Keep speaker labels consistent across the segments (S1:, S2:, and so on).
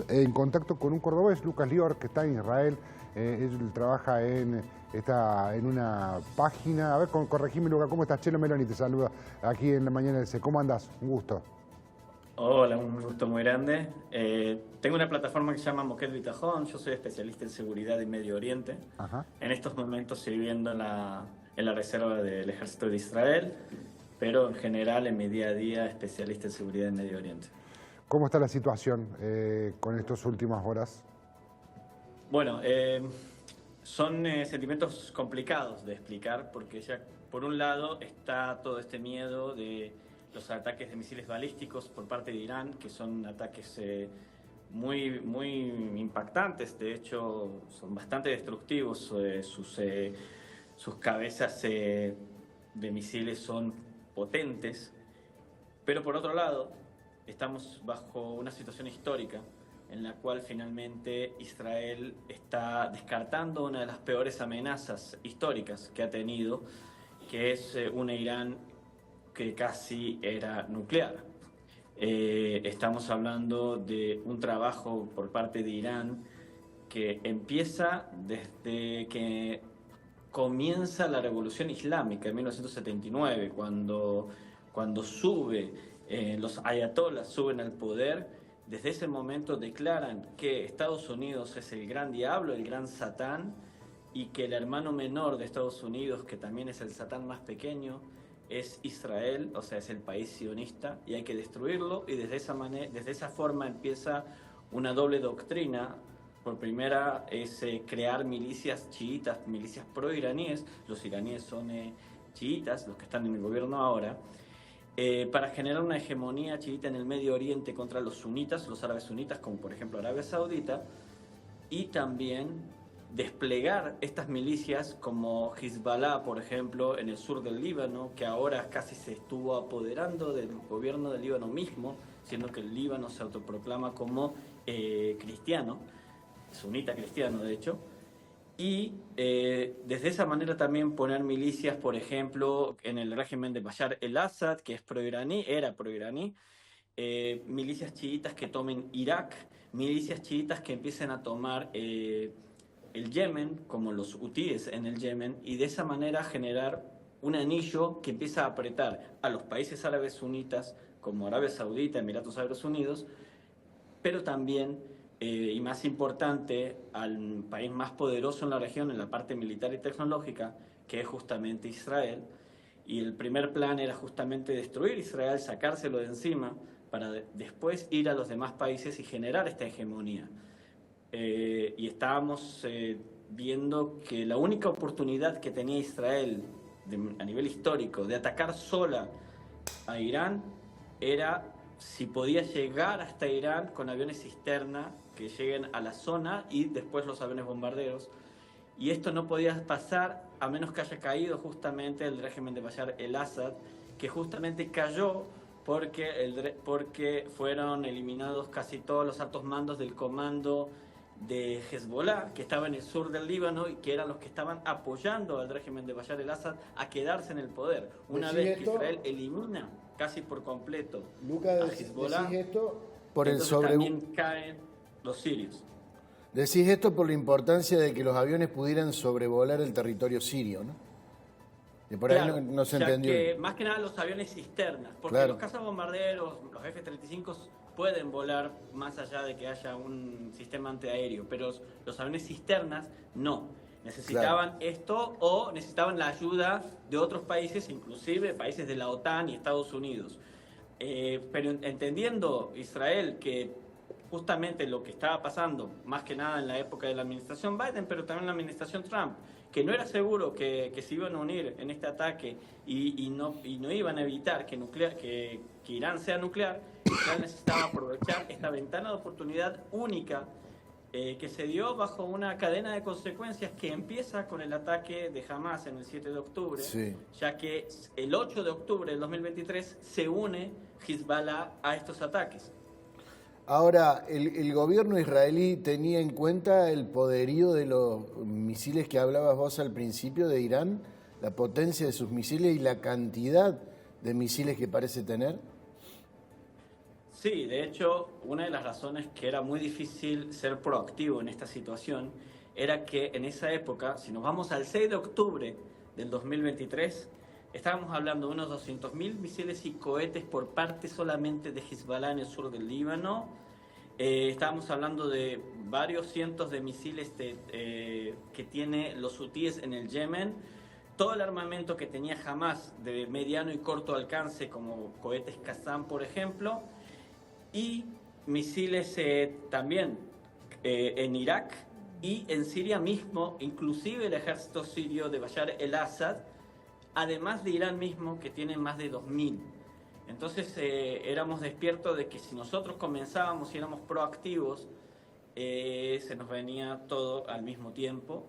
S1: En contacto con un cordobés, Lucas Lior, que está en Israel. Él trabaja está en una página. A ver, corregime, Lucas, ¿cómo estás? Chelo Meloni te saluda aquí en la mañana de C. ¿Cómo andás? Un gusto.
S2: Hola, un gusto muy grande. Tengo una plataforma que se llama Moquet Bitajón. Yo soy especialista en seguridad y Medio Oriente.
S1: Ajá.
S2: En estos momentos sirviendo en la reserva del Ejército de Israel, pero en general en mi día a día especialista en seguridad y Medio Oriente.
S1: ¿Cómo está la situación con estas últimas horas?
S2: Bueno, son sentimientos complicados de explicar porque ya por un lado está todo este miedo de los ataques de misiles balísticos por parte de Irán, que son ataques muy impactantes, de hecho son bastante destructivos, sus cabezas de misiles son potentes, pero por otro lado estamos bajo una situación histórica en la cual finalmente Israel está descartando una de las peores amenazas históricas que ha tenido, que es una Irán que casi era nuclear. Estamos hablando de un trabajo por parte de Irán que empieza desde que comienza la Revolución Islámica en 1979, cuando los ayatolás suben al poder. Desde ese momento declaran que Estados Unidos es el gran diablo, el gran Satán, y que el hermano menor de Estados Unidos, que también es el Satán más pequeño, es Israel, o sea, es el país sionista, y hay que destruirlo, y desde esa forma empieza una doble doctrina. Por primera es crear milicias chiitas, milicias pro-iraníes. Los iraníes son chiitas, los que están en el gobierno ahora, para generar una hegemonía chiita en el Medio Oriente contra los sunitas, los árabes sunitas, como por ejemplo Arabia Saudita, y también desplegar estas milicias como Hezbollah, por ejemplo, en el sur del Líbano, que ahora casi se estuvo apoderando del gobierno del Líbano mismo, siendo que el Líbano se autoproclama como cristiano, sunita cristiano de hecho, y desde esa manera también poner milicias, por ejemplo, en el régimen de Bashar el-Assad, que es pro-iraní, era pro-iraní, milicias chiitas que tomen Irak, milicias chiitas que empiecen a tomar el Yemen, como los hutíes en el Yemen, y de esa manera generar un anillo que empieza a apretar a los países árabes sunitas, como Arabia Saudita, Emiratos Árabes Unidos, pero también, y más importante, al país más poderoso en la región en la parte militar y tecnológica, que es justamente Israel. Y el primer plan era justamente destruir Israel, sacárselo de encima, para después ir a los demás países y generar esta hegemonía. Y estábamos viendo que la única oportunidad que tenía Israel a nivel histórico de atacar sola a Irán era si podía llegar hasta Irán con aviones cisterna que lleguen a la zona y después los aviones bombarderos. Y esto no podía pasar a menos que haya caído justamente el régimen de Bashar el-Assad, que justamente cayó porque fueron eliminados casi todos los altos mandos del comando de Hezbollah, que estaba en el sur del Líbano y que eran los que estaban apoyando al régimen de Bashar el-Assad a quedarse en el poder. Una vez que Israel elimina casi por completo a Hezbollah,
S3: por el
S2: también caen los sirios.
S3: Decís esto por la importancia de que los aviones pudieran sobrevolar el territorio sirio, ¿no? Y por
S2: Claro,
S3: ahí no se
S2: ya
S3: entendió.
S2: que más que nada los aviones cisternas, porque
S3: claro,
S2: los cazabombarderos, los F-35 pueden volar más allá de que haya un sistema antiaéreo, pero los aviones cisternas no. Necesitaban esto o necesitaban la ayuda de otros países, inclusive países de la OTAN y Estados Unidos. Pero entendiendo Israel que justamente lo que estaba pasando, más que nada en la época de la administración Biden, pero también en la administración Trump, que no era seguro que se iban a unir en este ataque y no iban a evitar que Irán sea nuclear, Israel necesitaba aprovechar esta ventana de oportunidad única que se dio bajo una cadena de consecuencias que empieza con el ataque de Hamas en el 7 de octubre, ya que el 8 de octubre del 2023 se une Hezbollah a estos ataques.
S3: Ahora, el gobierno israelí tenía en cuenta el poderío de los misiles que hablabas vos al principio de Irán, la potencia de sus misiles y la cantidad de misiles que parece tener.
S2: Sí, de hecho, una de las razones que era muy difícil ser proactivo en esta situación era que en esa época, si nos vamos al 6 de octubre del 2023, estábamos hablando de unos 200.000 misiles y cohetes por parte solamente de Hezbollah en el sur del Líbano. Estábamos hablando de varios cientos de misiles que tiene los hutíes en el Yemen. Todo el armamento que tenía Hamás de mediano y corto alcance, como cohetes Qassam, por ejemplo, y misiles también en Irak y en Siria mismo, inclusive el ejército sirio de Bashar el-Assad, además de Irán mismo, que tiene más de 2.000. Entonces éramos despiertos de que si nosotros comenzábamos y éramos proactivos, se nos venía todo al mismo tiempo.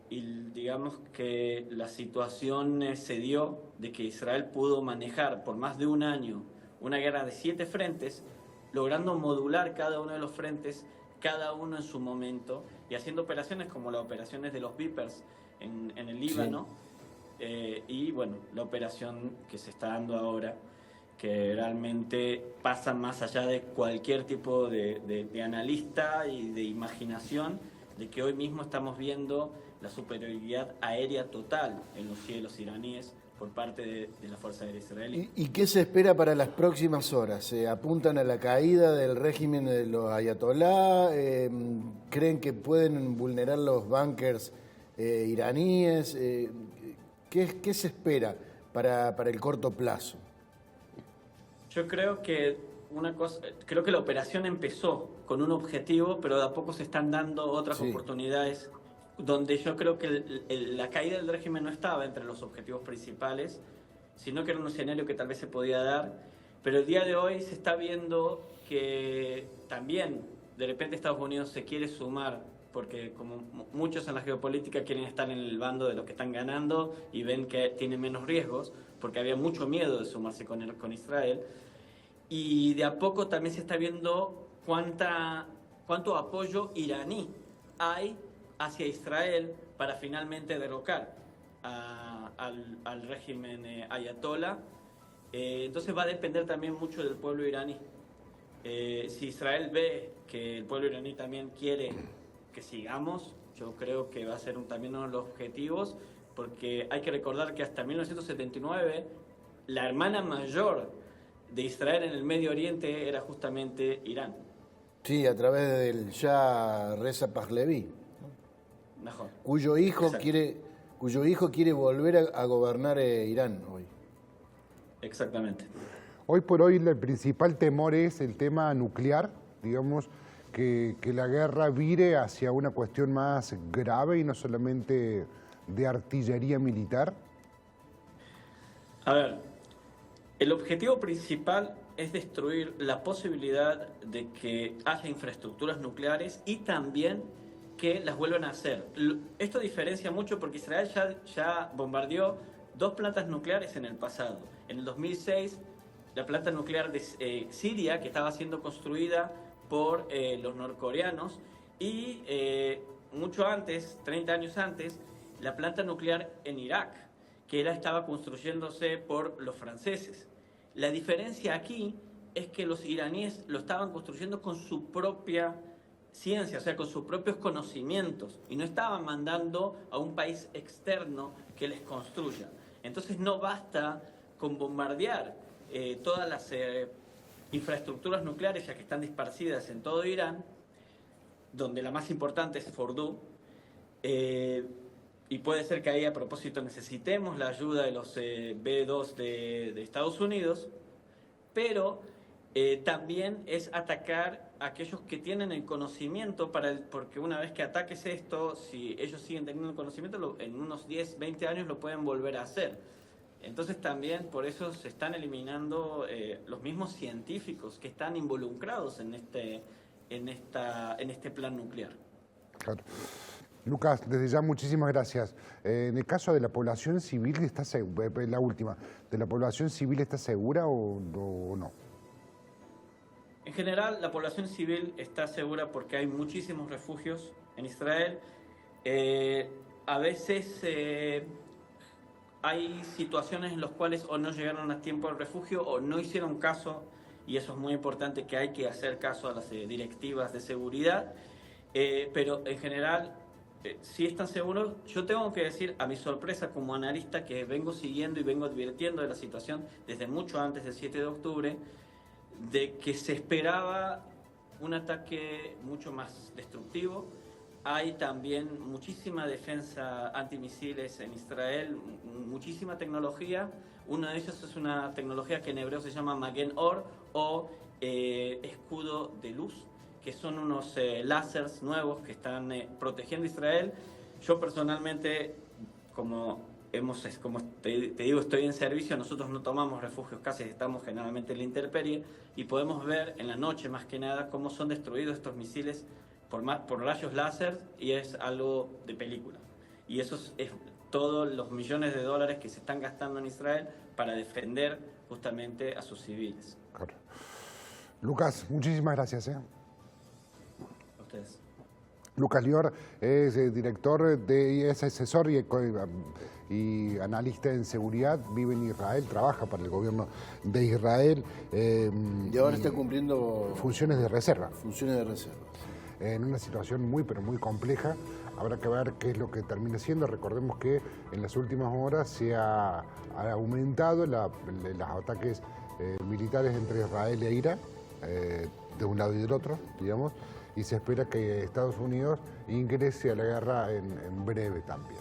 S2: Y digamos que la situación se dio de que Israel pudo manejar por más de un año una guerra de 7 frentes, logrando modular cada uno de los frentes, cada uno en su momento, y haciendo operaciones como las operaciones de los Vipers en el Líbano, y bueno, la operación que se está dando ahora, que realmente pasa más allá de cualquier tipo de analista y de imaginación, de que hoy mismo estamos viendo la superioridad aérea total en los cielos iraníes por parte de la Fuerza Aérea Israelí.
S3: ¿Y qué se espera para las próximas horas? ¿Se apuntan a la caída del régimen de los ayatolá? ¿Creen que pueden vulnerar los búnkers iraníes? ¿Qué se espera para el corto plazo?
S2: Yo creo que creo que la operación empezó con un objetivo, pero de a poco se están dando otras oportunidades donde yo creo que la caída del régimen no estaba entre los objetivos principales, sino que era un escenario que tal vez se podía dar, pero el día de hoy se está viendo que también de repente Estados Unidos se quiere sumar, porque como muchos en la geopolítica quieren estar en el bando de los que están ganando y ven que tienen menos riesgos, porque había mucho miedo de sumarse con Israel, y de a poco también se está viendo cuánto apoyo iraní hay hacia Israel para finalmente derrocar al régimen ayatolá. Entonces va a depender también mucho del pueblo iraní. Si Israel ve que el pueblo iraní también quiere que sigamos, yo creo que va a ser también uno de los objetivos, porque hay que recordar que hasta 1979 la hermana mayor de Israel en el Medio Oriente era justamente Irán.
S3: Sí, a través del Shah Reza Pahlavi,
S2: Mejor.
S3: cuyo hijo quiere volver a gobernar Irán hoy.
S2: Exactamente.
S1: Hoy por hoy el principal temor es el tema nuclear, digamos, que la guerra vire hacia una cuestión más grave y no solamente de artillería militar.
S2: A ver, el objetivo principal es destruir la posibilidad de que haya infraestructuras nucleares y también que las vuelvan a hacer. Esto diferencia mucho porque Israel ya bombardeó 2 plantas nucleares en el pasado. En el 2006, la planta nuclear de Siria, que estaba siendo construida por los norcoreanos, y mucho antes, 30 años antes, la planta nuclear en Irak, que estaba construyéndose por los franceses. La diferencia aquí es que los iraníes lo estaban construyendo con su propia ciencia, o sea, con sus propios conocimientos, y no estaban mandando a un país externo que les construya. Entonces no basta con bombardear todas las infraestructuras nucleares, ya que están disparcidas en todo Irán, donde la más importante es Fordow, y puede ser que ahí a propósito necesitemos la ayuda de los B-2 de Estados Unidos, pero también es atacar a aquellos que tienen el conocimiento, porque una vez que ataques esto, si ellos siguen teniendo el conocimiento, en unos 10, 20 años lo pueden volver a hacer. Entonces también por eso se están eliminando los mismos científicos que están involucrados en este plan nuclear.
S1: Claro. Lucas, desde ya muchísimas gracias. En el caso de la población civil, la última, ¿de la población civil está segura o no?
S2: En general, la población civil está segura porque hay muchísimos refugios en Israel. A veces hay situaciones en las cuales o no llegaron a tiempo al refugio o no hicieron caso y eso es muy importante, que hay que hacer caso a las directivas de seguridad, pero en general sí están seguros. Yo tengo que decir, a mi sorpresa como analista, que vengo siguiendo y vengo advirtiendo de la situación desde mucho antes del 7 de octubre, de que se esperaba un ataque mucho más destructivo. Hay también muchísima defensa antimisiles en Israel, muchísima tecnología. Uno de ellos es una tecnología que en hebreo se llama Magen Or, o escudo de luz, que son unos láseres nuevos que están protegiendo a Israel. Yo personalmente, como te digo, estoy en servicio, nosotros no tomamos refugios casi, estamos generalmente en la intemperie, y podemos ver en la noche más que nada cómo son destruidos estos misiles por rayos láser, y es algo de película. Y eso es todos los millones de dólares que se están gastando en Israel para defender justamente a sus civiles.
S1: Claro. Lucas, muchísimas gracias.
S2: A ustedes.
S1: Lucas Lior es director y es asesor y analista en seguridad, vive en Israel, trabaja para el gobierno de Israel.
S3: Y ahora está cumpliendo
S1: funciones de reserva.
S3: Funciones de reserva.
S1: En una situación muy, pero muy compleja. Habrá que ver qué es lo que termina siendo. Recordemos que en las últimas horas se ha aumentado los ataques militares entre Israel e Irán, de un lado y del otro, digamos, y se espera que Estados Unidos ingrese a la guerra en breve también.